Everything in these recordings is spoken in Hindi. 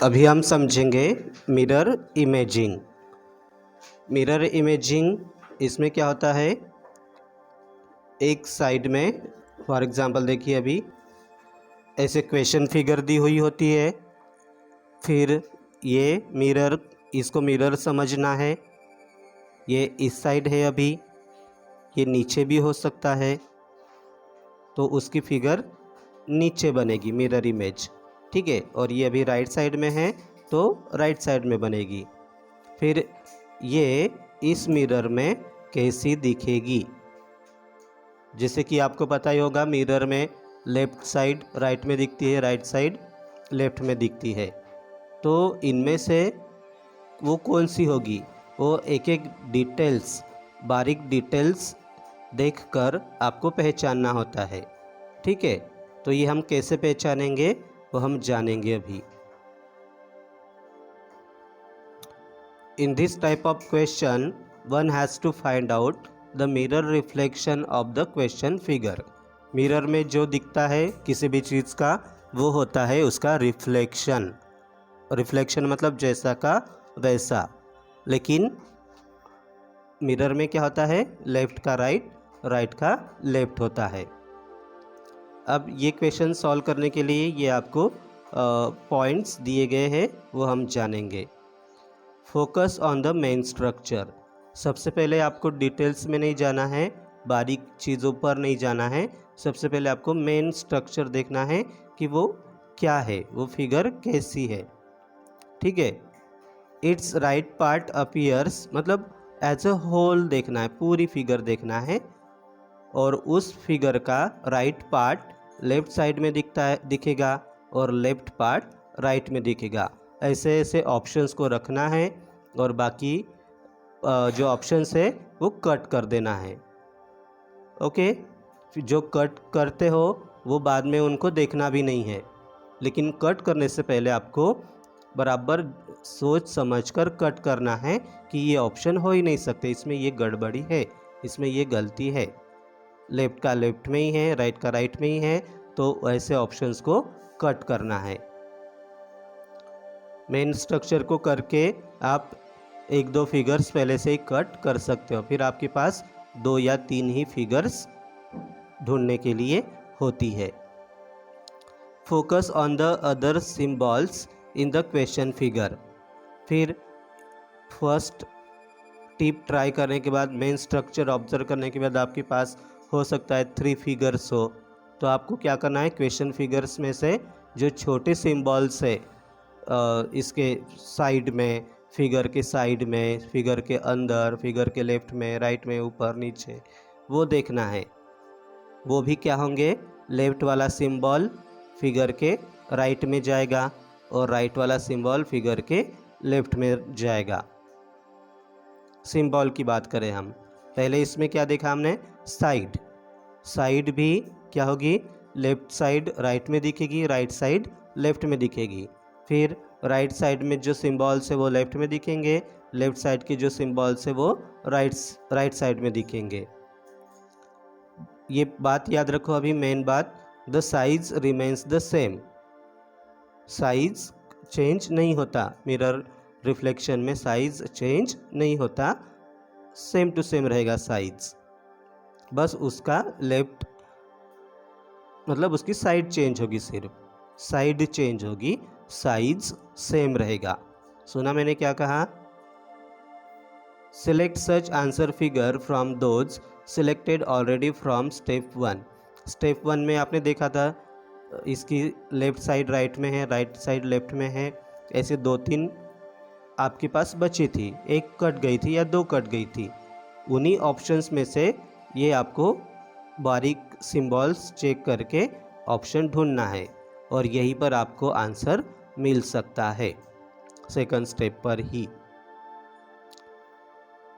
अभी हम समझेंगे मिरर इमेजिंग। मिरर इमेजिंग इसमें क्या होता है, एक साइड में फॉर एग्जांपल देखिए, अभी ऐसे क्वेश्चन फिगर दी हुई होती है, फिर ये मिरर, इसको मिरर समझना है। ये इस साइड है, अभी ये नीचे भी हो सकता है, तो उसकी फिगर नीचे बनेगी मिरर इमेज, ठीक है। और ये अभी राइट साइड में है तो राइट साइड में बनेगी। फिर ये इस मिरर में कैसी दिखेगी, जैसे कि आपको पता ही होगा, मिरर में लेफ़्ट साइड राइट में दिखती है, राइट साइड लेफ़्ट में दिखती है। तो इनमें से वो कौन सी होगी, वो एक एक डिटेल्स, बारीक डिटेल्स देखकर आपको पहचानना होता है, ठीक है। तो ये हम कैसे पहचानेंगे वो हम जानेंगे अभी। In this type of question, one has to find out the mirror reflection of the question figure. Mirror में जो दिखता है किसी भी चीज़ का, वो होता है उसका रिफ्लेक्शन। रिफ्लेक्शन मतलब जैसा का वैसा, लेकिन मिरर में क्या होता है, लेफ़्ट का राइट, राइट का लेफ़्ट होता है। अब ये क्वेश्चन सॉल्व करने के लिए ये आपको पॉइंट्स दिए गए हैं, वो हम जानेंगे। Focus on the main structure. सबसे पहले आपको डिटेल्स में नहीं जाना है, बारीक चीज़ों पर नहीं जाना है। सबसे पहले आपको मेन स्ट्रक्चर देखना है कि वो क्या है, वो फिगर कैसी है, ठीक है। इट्स राइट पार्ट अपीयर्स, मतलब एज अ होल देखना है, पूरी फिगर देखना है। और उस फिगर का राइट पार्ट लेफ़्ट साइड में दिखेगा और लेफ़्ट पार्ट राइट में दिखेगा। ऐसे ऐसे ऑप्शंस को रखना है और बाकी जो ऑप्शंस है वो कट कर देना है, ओके। जो कट करते हो वो बाद में उनको देखना भी नहीं है, लेकिन कट करने से पहले आपको बराबर सोच समझकर कट करना है कि ये ऑप्शन हो ही नहीं सकते, इसमें ये गड़बड़ी है, इसमें ये गलती है, लेफ़्ट का लेफ़्ट में ही है, राइट का राइट में ही है, तो ऐसे ऑप्शंस को कट करना है। मेन स्ट्रक्चर को करके आप एक दो फिगर्स पहले से ही कट कर सकते हो, फिर आपके पास 2 या 3 ही फिगर्स ढूंढने के लिए होती है। Focus on the other symbols in the question figure. फिर फर्स्ट टिप ट्राई करने के बाद, मेन स्ट्रक्चर ऑब्जर्व करने के बाद आपके पास हो सकता है 3 फिगर्स हो, तो आपको क्या करना है, क्वेश्चन फिगर्स में से जो छोटे सिंबल्स है इसके साइड में, फिगर के साइड में, फिगर के अंदर, फिगर के लेफ्ट में, राइट में, ऊपर नीचे, वो देखना है। वो भी क्या होंगे, लेफ्ट वाला सिंबल फिगर के राइट में जाएगा और राइट वाला सिंबल फिगर के लेफ्ट में जाएगा। सिंबल की बात करें हम, पहले इसमें क्या देखा हमने, साइड। साइड भी क्या होगी, लेफ्ट साइड राइट में दिखेगी, राइट साइड लेफ्ट में दिखेगी। फिर राइट साइड में जो सिंबल्स है वो लेफ्ट में दिखेंगे, लेफ्ट साइड के जो सिंबल्स है वो राइट साइड में दिखेंगे। ये बात याद रखो, अभी मेन बात, the size remains the same. Size change नहीं होता, मिरर रिफ्लेक्शन में साइज चेंज नहीं होता, सेम टू सेम रहेगा साइज, बस उसका लेफ्ट मतलब उसकी साइड चेंज होगी, सिर्फ साइड चेंज होगी, साइज सेम रहेगा। सुना मैंने क्या कहा, select such answer figure from those selected already from step 1। Step 1 में आपने देखा था, इसकी लेफ़्ट साइड राइट में है, राइट साइड लेफ़्ट में है, ऐसे 2-3 आपके पास बची थी, एक कट गई थी या 2 कट गई थी। उन्हीं ऑप्शंस में से ये आपको बारीक सिंबल्स चेक करके ऑप्शन ढूंढना है और यहीं पर आपको आंसर मिल सकता है, सेकंड स्टेप पर ही।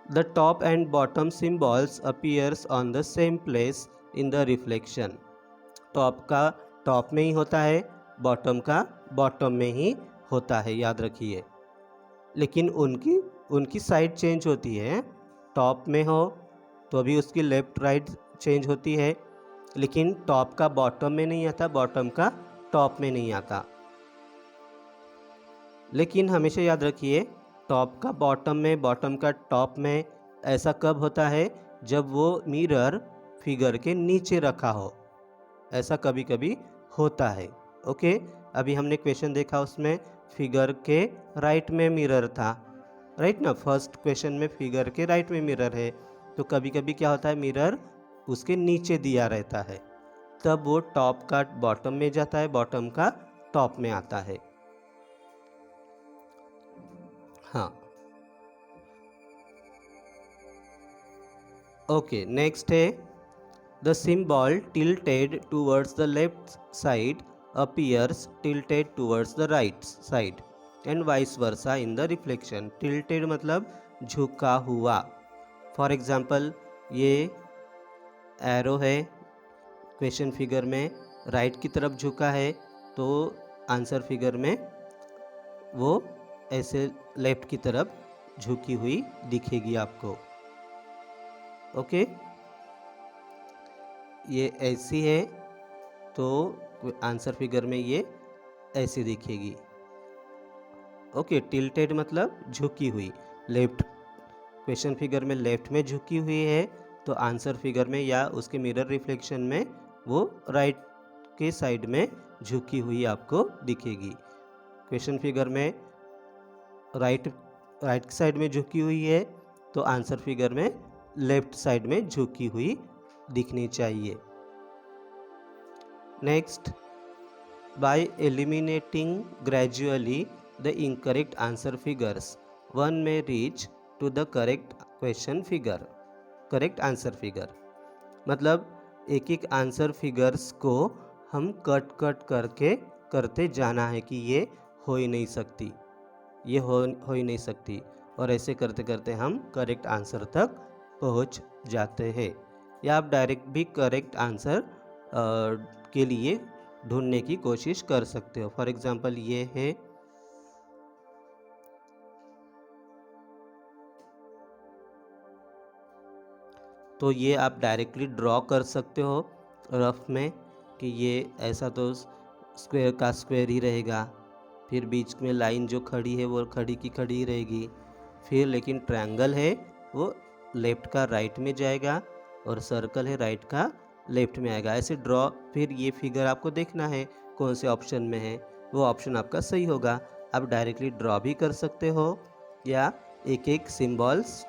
The top and bottom symbols appears on the same place in the reflection. Top का टॉप में ही होता है, बॉटम का बॉटम में ही होता है, याद रखिए। लेकिन उनकी साइड चेंज होती है, टॉप में हो तो अभी उसकी लेफ़्ट राइट चेंज होती है, लेकिन टॉप का बॉटम में नहीं आता, बॉटम का टॉप में नहीं आता। लेकिन हमेशा याद रखिए, टॉप का बॉटम में, बॉटम का टॉप में ऐसा कब होता है, जब वो मिरर फिगर के नीचे रखा हो, ऐसा कभी कभी होता है। ओके, अभी हमने क्वेश्चन देखा, उसमें फिगर के राइट में मिरर था, राइट ना। फर्स्ट क्वेश्चन में फिगर के राइट में मिरर है, तो कभी कभी क्या होता है, मिरर उसके नीचे दिया रहता है, तब वो टॉप का बॉटम में जाता है, बॉटम का टॉप में आता है। हाँ, ओके, नेक्स्ट है the symbol tilted towards the left side appears tilted towards the right side and vice versa in the reflection। tilted मतलब झुका हुआ। फॉर एग्जाम्पल, ये एरो है, क्वेश्चन फिगर में राइट की तरफ झुका है, तो आंसर फिगर में वो ऐसे लेफ्ट की तरफ झुकी हुई दिखेगी आपको। ओके, ये ऐसी है तो आंसर फिगर में ये ऐसी दिखेगी। ओके, टिल्टेड मतलब झुकी हुई, लेफ्ट, क्वेश्चन फिगर में लेफ्ट में झुकी हुई है, तो आंसर फिगर में या उसके मिरर रिफ्लेक्शन में वो राइट के साइड में झुकी हुई आपको दिखेगी। क्वेश्चन फिगर में राइट साइड में झुकी हुई है, तो आंसर फिगर में लेफ्ट साइड में झुकी हुई दिखनी चाहिए। Next, by eliminating gradually the incorrect answer figures, one may reach to the correct question figure, correct answer figure। मतलब एक एक आंसर फिगर्स को हम कट करके करते जाना है कि ये हो ही नहीं सकती, ये हो ही नहीं सकती, और ऐसे करते करते हम करेक्ट आंसर तक पहुंच जाते हैं। या आप डायरेक्ट भी करेक्ट आंसर के लिए ढूंढने की कोशिश कर सकते हो। फॉर एग्जाम्पल, ये है, तो ये आप डायरेक्टली ड्रॉ कर सकते हो रफ में कि ये ऐसा तो स्क्वायर का स्क्वायर ही रहेगा, फिर बीच में लाइन जो खड़ी है वो खड़ी की खड़ी ही रहेगी, फिर लेकिन ट्रायंगल है वो लेफ्ट का राइट में जाएगा और सर्कल है राइट का लेफ्ट में आएगा। ऐसे ड्रॉ, फिर ये फिगर आपको देखना है कौन से ऑप्शन में है, वो ऑप्शन आपका सही होगा। आप डायरेक्टली ड्रॉ भी कर सकते हो या एक एक सिंबल्स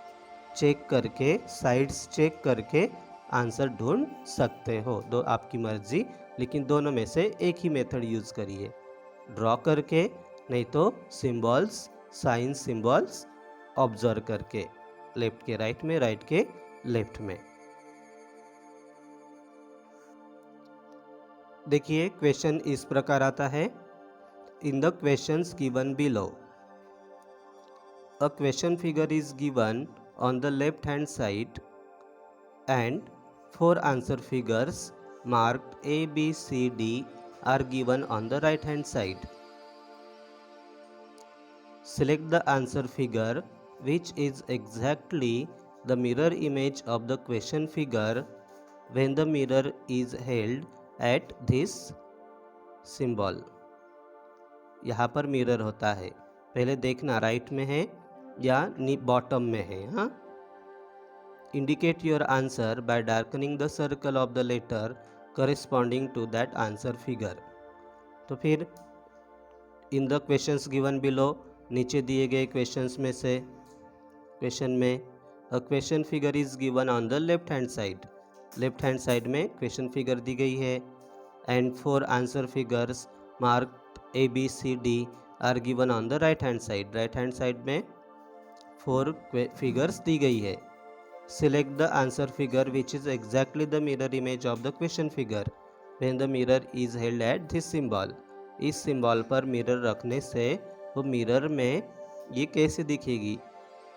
चेक करके, साइड्स चेक करके आंसर ढूंढ सकते हो, दो आपकी मर्जी, लेकिन दोनों में से एक ही मेथड यूज़ करिए, ड्रॉ करके, नहीं तो सिंबल्स, साइन सिंबल्स ऑब्जर्व करके, लेफ्ट के राइट में, राइट के लेफ्ट में। देखिए, क्वेश्चन इस प्रकार आता है, इन the questions given below a question figure is given on the left hand side and 4 answer figures marked A, B, C, D are given on the right hand side. Select the answer figure which is exactly the mirror image of the question figure when the mirror is held at this symbol। यहाँ पर मिरर होता है, पहले देखना राइट में है या बॉटम में है। हाँ, indicate your answer by darkening the circle of the letter corresponding to that answer figure. तो फिर in the questions given below, नीचे दिए गए क्वेश्चंस में से क्वेश्चन में a question figure is given on the left hand side, left hand side में क्वेश्चन फिगर दी गई है, and 4 answer figures marked A, B, C, D are given on the right hand side, right hand side में 4 फिगर्स दी गई है। Select the answer figure which is exactly the mirror image of the question figure when the mirror is held at this symbol. इस सिंबल पर मिरर रखने से वो मिरर में ये कैसे दिखेगी,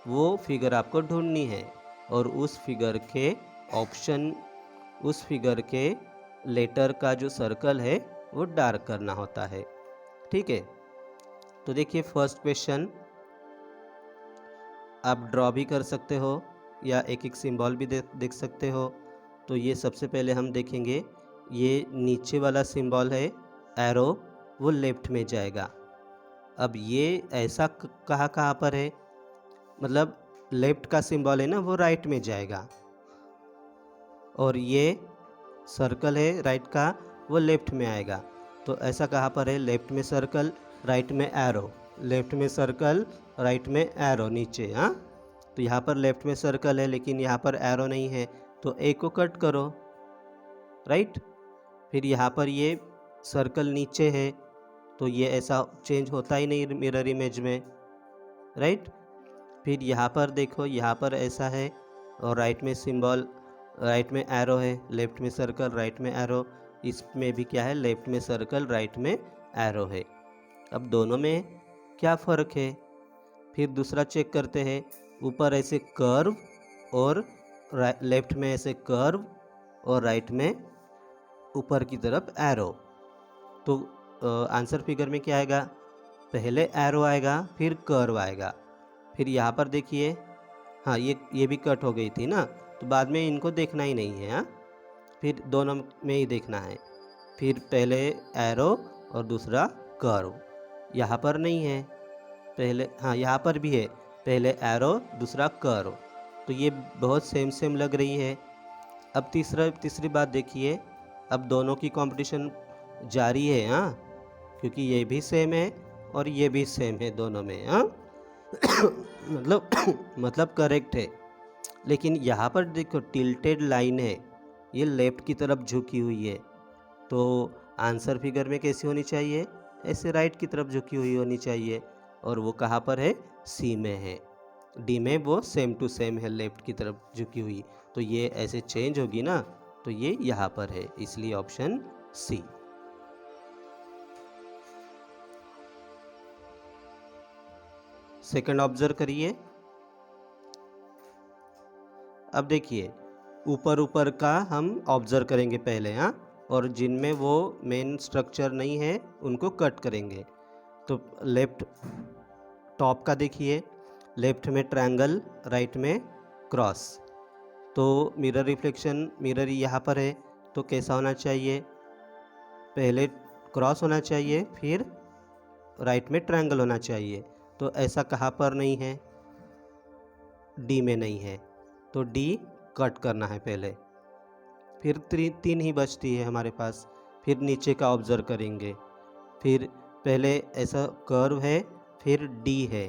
वो फिगर आपको ढूंढनी है, और उस फिगर के ऑप्शन, उस फिगर के लेटर का जो सर्कल है वो डार्क करना होता है। ठीक है, तो देखिए फर्स्ट क्वेश्चन आप ड्रॉ भी कर सकते हो या एक एक सिंबल भी देख सकते हो। तो ये सबसे पहले हम देखेंगे, ये नीचे वाला सिंबल है एरो, वो लेफ्ट में जाएगा, अब ये ऐसा कहाँ कहाँ पर है, मतलब लेफ्ट का सिंबल है ना वो राइट में जाएगा, और ये सर्कल है राइट का वो लेफ्ट में आएगा। तो ऐसा कहाँ पर है, लेफ्ट में सर्कल राइट में एरो, लेफ्ट में सर्कल राइट में एरो नीचे। हाँ, तो यहाँ पर लेफ्ट में सर्कल है लेकिन यहाँ पर एरो नहीं है, तो ए को कट करो, राइट। फिर यहाँ पर ये सर्कल नीचे है, तो ये ऐसा चेंज होता ही नहीं मिरर इमेज में, राइट। फिर यहाँ पर देखो, यहाँ पर ऐसा है और राइट में सिंबल, राइट में एरो है, लेफ्ट में सर्कल राइट में एरो, इसमें भी क्या है, लेफ्ट में सर्कल राइट में एरो है। अब दोनों में क्या फ़र्क है, फिर दूसरा चेक करते हैं। ऊपर ऐसे कर्व और लेफ्ट में ऐसे कर्व और राइट में ऊपर की तरफ एरो। तो आंसर फिगर में क्या आएगा, पहले एरो आएगा फिर कर्व आएगा। फिर यहाँ पर देखिए, हाँ ये भी कट हो गई थी ना, तो बाद में इनको देखना ही नहीं है। हाँ, फिर दोनों में ही देखना है। फिर पहले एरो और दूसरा कर्व, यहाँ पर नहीं है, पहले हाँ यहाँ पर भी है, पहले एरो दूसरा कर्व, तो ये बहुत सेम सेम लग रही है। अब तीसरी बात देखिए, अब दोनों की कंपटीशन जारी है। हाँ, क्योंकि ये भी सेम है और ये भी सेम है दोनों में। हाँ मतलब करेक्ट है, लेकिन यहाँ पर देखो टिल्टेड लाइन है, ये लेफ्ट की तरफ झुकी हुई है, तो आंसर फिगर में कैसी होनी चाहिए, ऐसे राइट की तरफ झुकी हुई होनी चाहिए, और वो कहाँ पर है, सी में है। डी में वो सेम टू सेम है, लेफ्ट की तरफ झुकी हुई, तो ये ऐसे चेंज होगी ना, तो ये यहाँ पर है, इसलिए ऑप्शन सी। सेकंड ऑब्जर्व करिए। अब देखिए, ऊपर ऊपर का हम ऑब्जर्व करेंगे पहले। हाँ, और जिनमें वो मेन स्ट्रक्चर नहीं है उनको कट करेंगे। तो लेफ्ट टॉप का देखिए, लेफ्ट में ट्रायंगल राइट में क्रॉस, तो मिरर रिफ्लेक्शन, मिरर यहाँ पर है, तो कैसा होना चाहिए, पहले क्रॉस होना चाहिए फिर राइट में ट्रायंगल होना चाहिए। तो ऐसा कहाँ पर नहीं है, डी में नहीं है, तो डी कट करना है पहले। फिर तीन ही बचती है हमारे पास। फिर नीचे का ऑब्जर्व करेंगे, फिर पहले ऐसा कर्व है फिर डी है,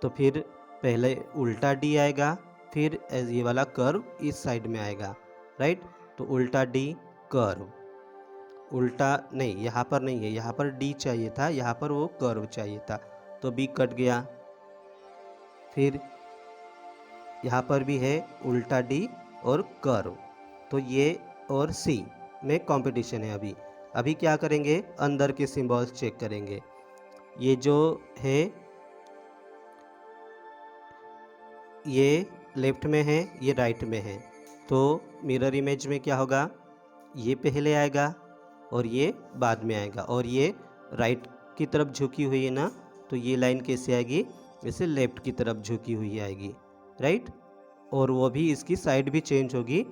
तो फिर पहले उल्टा डी आएगा, फिर ये वाला कर्व इस साइड में आएगा, राइट। तो उल्टा डी कर्व, उल्टा नहीं, यहाँ पर नहीं है, यहाँ पर डी चाहिए था, यहाँ पर वो कर्व चाहिए था, तो बी कट गया। फिर यहाँ पर भी है उल्टा डी और कर्व, तो ये और सी में कंपटीशन है। अभी क्या करेंगे, अंदर के सिंबल्स चेक करेंगे। ये जो है ये लेफ्ट में है, ये राइट में है, तो मिरर इमेज में क्या होगा, ये पहले आएगा और ये बाद में आएगा, और ये राइट की तरफ झुकी हुई है ना, तो ये लाइन कैसे आएगी, जैसे लेफ्ट की तरफ झुकी हुई आएगी, राइट। और वो भी इसकी साइड भी चेंज होगी,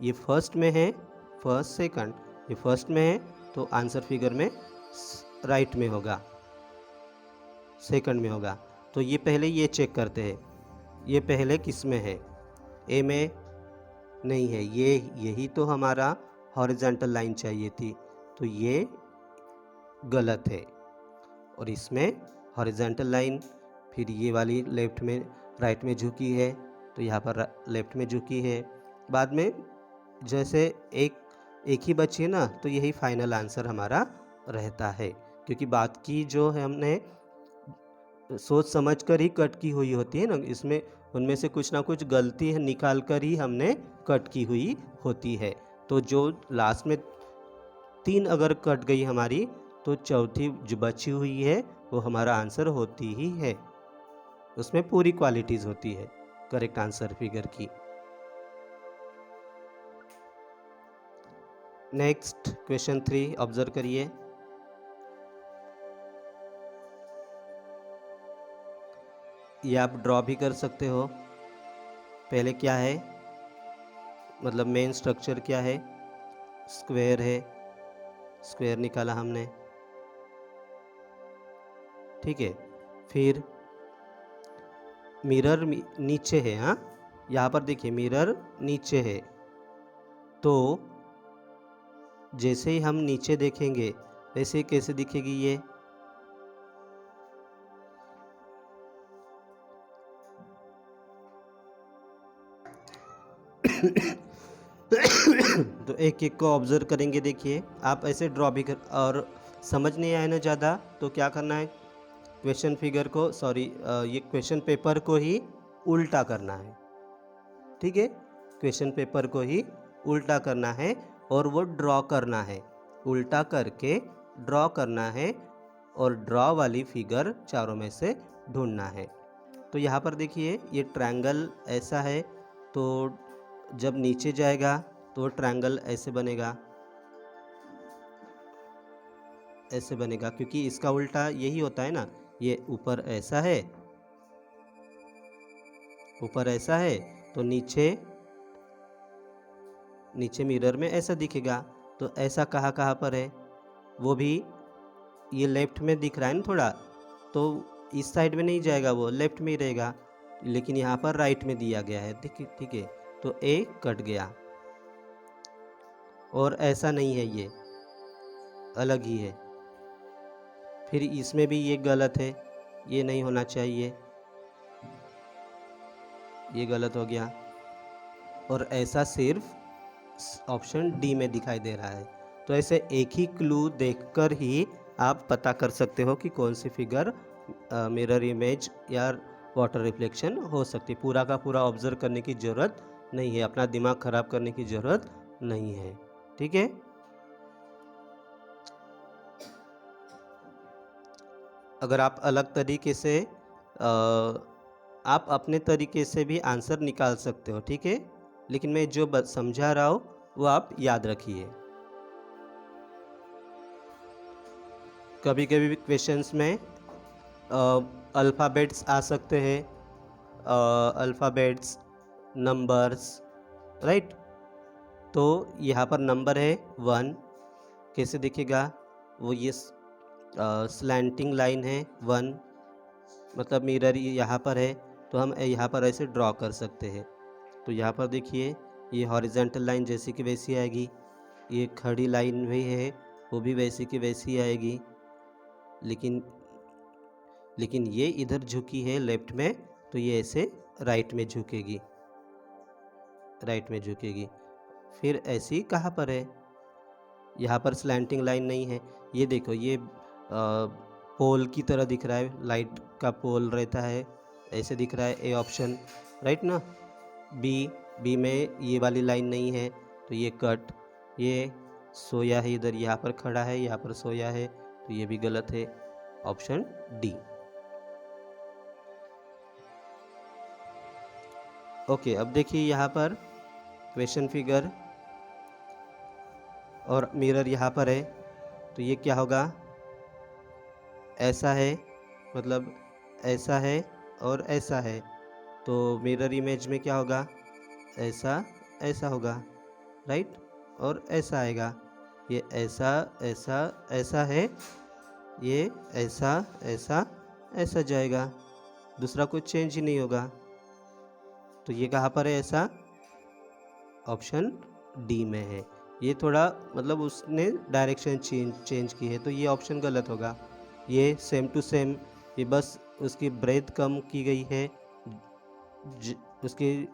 ये फर्स्ट में है, फर्स्ट सेकंड, ये फर्स्ट में है, तो आंसर फिगर में राइट में होगा, सेकंड में होगा। तो ये पहले ये चेक करते हैं, ये पहले किस में है, ए में नहीं है, ये यही तो हमारा हॉरिजॉन्टल लाइन चाहिए थी, तो ये गलत है। और इसमें हॉरिजॉन्टल लाइन, फिर ये वाली लेफ्ट में राइट में झुकी है, तो यहाँ पर लेफ्ट में झुकी है। बाद में जैसे एक ही बची है ना, तो यही फाइनल आंसर हमारा रहता है, क्योंकि बात की जो है हमने सोच समझ कर ही कट की हुई होती है ना, इसमें उनमें से कुछ ना कुछ गलती है निकाल कर ही हमने कट की हुई होती है। तो जो लास्ट में तीन अगर कट गई हमारी, तो चौथी जो बची हुई है वो हमारा आंसर होती ही है, उसमें पूरी क्वालिटीज़ होती है करेक्ट आंसर फिगर की। नेक्स्ट क्वेश्चन 3 ऑब्जर्व करिए। ये आप ड्रॉ भी कर सकते हो। पहले क्या है, मतलब मेन स्ट्रक्चर क्या है, स्क्वायर है, स्क्वायर निकाला हमने, ठीक है। फिर मिरर नीचे है, हाँ, यहाँ पर देखिए मिरर नीचे है, तो जैसे ही हम नीचे देखेंगे वैसे ही कैसे दिखेगी ये, तो एक एक को ऑब्जर्व करेंगे। देखिए आप ऐसे ड्रॉ भी कर, और समझ नहीं आए ना ज़्यादा तो क्या करना है, क्वेश्चन फिगर को, सॉरी ये क्वेश्चन पेपर को ही उल्टा करना है। ठीक है, क्वेश्चन पेपर को ही उल्टा करना है और वो ड्रॉ करना है, उल्टा करके ड्रॉ करना है और ड्रॉ वाली फिगर चारों में से ढूंढना है। तो यहाँ पर देखिए ये ट्रायंगल ऐसा है, तो जब नीचे जाएगा तो ट्रायंगल ऐसे बनेगा, ऐसे बनेगा, क्योंकि इसका उल्टा यही होता है ना। ये ऊपर ऐसा है, ऊपर ऐसा है, तो नीचे नीचे मिरर में ऐसा दिखेगा। तो ऐसा कहाँ कहाँ पर है, वो भी ये लेफ्ट में दिख रहा है ना थोड़ा, तो इस साइड में नहीं जाएगा, वो लेफ्ट में ही रहेगा, लेकिन यहाँ पर राइट में दिया गया है। देखिए, ठीक है, तो ए कट गया, और ऐसा नहीं है, ये अलग ही है। फिर इसमें भी ये गलत है, ये नहीं होना चाहिए, ये गलत हो गया, और ऐसा सिर्फ ऑप्शन डी में दिखाई दे रहा है। तो ऐसे एक ही क्लू देखकर ही आप पता कर सकते हो कि कौन सी फिगर मिरर इमेज या वाटर रिफ्लेक्शन हो सकती है। पूरा का पूरा ऑब्जर्व करने की ज़रूरत नहीं है, अपना दिमाग ख़राब करने की ज़रूरत नहीं है। ठीक है, अगर आप अलग तरीके से आप अपने तरीके से भी आंसर निकाल सकते हो। ठीक है, लेकिन मैं जो समझा रहा हूँ वो आप याद रखिए। कभी कभी क्वेश्चंस में अल्फ़ाबेट्स आ सकते हैं, अल्फ़ाबेट्स, नंबर्स, राइट। तो यहाँ पर नंबर है 1, कैसे दिखेगा, वो ये स्लैंटिंग लाइन है 1, मतलब मिरर यहाँ पर है, तो हम यहाँ पर ऐसे ड्रॉ कर सकते हैं। तो यहाँ पर देखिए ये हॉरिजेंटल लाइन जैसी कि वैसी आएगी, ये खड़ी लाइन भी है वो भी वैसी की वैसी आएगी, लेकिन ये इधर झुकी है लेफ्ट में, तो ये ऐसे राइट में झुकेगी, राइट में झुकेगी। फिर ऐसी कहाँ पर है, यहाँ पर स्लैंटिंग लाइन नहीं है, ये देखो ये पोल की तरह दिख रहा है, लाइट का पोल रहता है, ऐसे दिख रहा है ए ऑप्शन, राइट ना। बी में ये वाली लाइन नहीं है, तो ये कट, ये सोया है इधर, यहाँ पर खड़ा है, यहाँ पर सोया है, तो ये भी गलत है, ऑप्शन डी। ओके, अब देखिए यहाँ पर क्वेश्चन फिगर और मिरर यहाँ पर है, तो ये क्या होगा, ऐसा है, मतलब ऐसा है और ऐसा है, तो मिरर इमेज में क्या होगा, ऐसा ऐसा होगा, राइट, और ऐसा आएगा, ये ऐसा ऐसा ऐसा है, ये ऐसा ऐसा ऐसा जाएगा, दूसरा कुछ चेंज ही नहीं होगा। तो ये कहाँ पर है ऐसा, ऑप्शन डी में है। ये थोड़ा मतलब उसने डायरेक्शन चेंज की है, तो ये ऑप्शन गलत होगा। ये सेम टू सेम, ये बस उसकी ब्रेथ कम की गई है, उसकी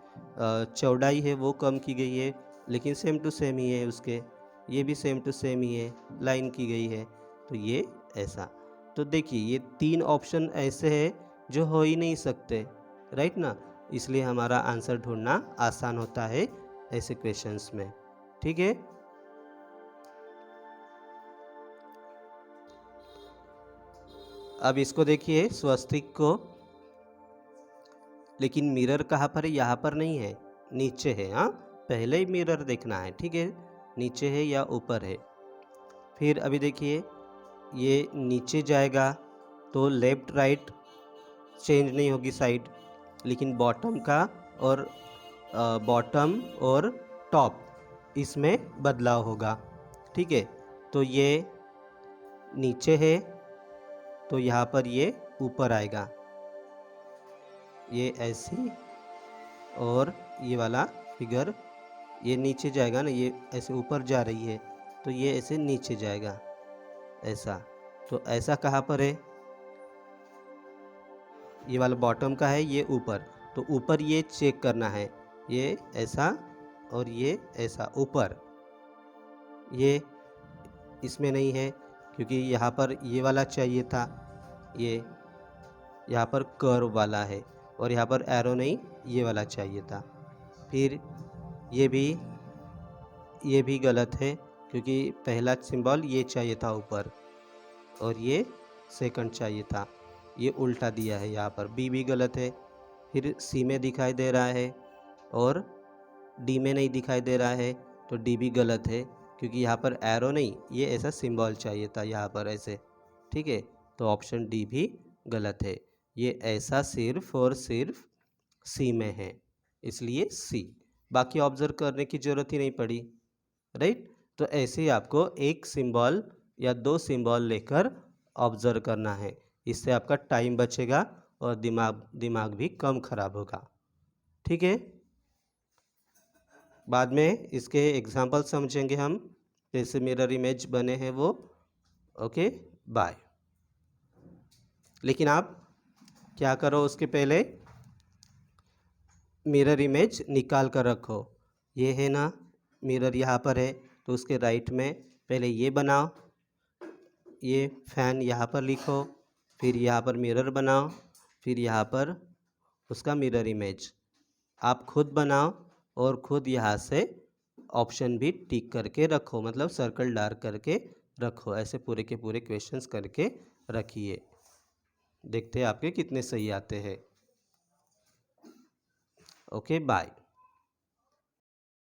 चौड़ाई है वो कम की गई है, लेकिन सेम टू सेम ही है उसके, ये भी सेम टू सेम ही है, लाइन की गई है, तो ये ऐसा। तो देखिए ये 3 ऑप्शन ऐसे हैं जो हो ही नहीं सकते, राइट ना, इसलिए हमारा आंसर ढूंढना आसान होता है ऐसे क्वेश्चंस में। ठीक है, अब इसको देखिए स्वस्तिक को, लेकिन मिरर कहाँ पर है, यहाँ पर नहीं है, नीचे है, हाँ, पहले ही मिरर देखना है। ठीक है, नीचे है या ऊपर है। फिर अभी देखिए ये नीचे जाएगा तो लेफ्ट राइट चेंज नहीं होगी साइड, लेकिन बॉटम का और बॉटम और टॉप इसमें बदलाव होगा। ठीक है, तो ये नीचे है, तो यहाँ पर ये ऊपर आएगा, ये ऐसी, और ये वाला फिगर ये नीचे जाएगा ना, ये ऐसे ऊपर जा रही है तो ये ऐसे नीचे जाएगा ऐसा। तो ऐसा कहाँ पर है, ये वाला बॉटम का है, ये ऊपर, तो ऊपर ये चेक करना है, ये ऐसा और ये ऐसा ऊपर, ये इसमें नहीं है क्योंकि यहाँ पर ये वाला चाहिए था, ये यहाँ पर कर्व वाला है, और यहाँ पर एरो नहीं, ये वाला चाहिए था। फिर ये भी गलत है क्योंकि पहला सिंबल ये चाहिए था ऊपर, और ये सेकंड चाहिए था, ये उल्टा दिया है यहाँ पर। बी भी गलत है। फिर सी में दिखाई दे रहा है और डी में नहीं दिखाई दे रहा है, तो डी भी गलत है क्योंकि यहाँ पर एरो नहीं, ये ऐसा सिंबल चाहिए था यहाँ पर ऐसे, ठीक है। तो ऑप्शन डी भी गलत है। ये ऐसा सिर्फ और सिर्फ सी में है, इसलिए सी। बाकी ऑब्जर्व करने की ज़रूरत ही नहीं पड़ी, राइट। तो ऐसे ही आपको एक सिंबल या दो सिंबल लेकर ऑब्जर्व करना है, इससे आपका टाइम बचेगा और दिमाग भी कम खराब होगा, ठीक है। बाद में इसके एग्जाम्पल समझेंगे हम, जैसे मिरर इमेज बने हैं वो। Okay, bye. लेकिन आप क्या करो, उसके पहले मिरर इमेज निकाल कर रखो। ये है ना मिरर, यहाँ पर है, तो उसके राइट में पहले ये बनाओ, ये फैन यहाँ पर लिखो, फिर यहाँ पर मिरर बनाओ, फिर यहाँ पर उसका मिरर इमेज आप खुद बनाओ, और खुद यहाँ से ऑप्शन भी टिक करके रखो, मतलब सर्कल डार्क करके रखो। ऐसे पूरे के पूरे क्वेश्चंस करके रखिए, देखते हैं आपके कितने सही आते हैं। Okay, bye.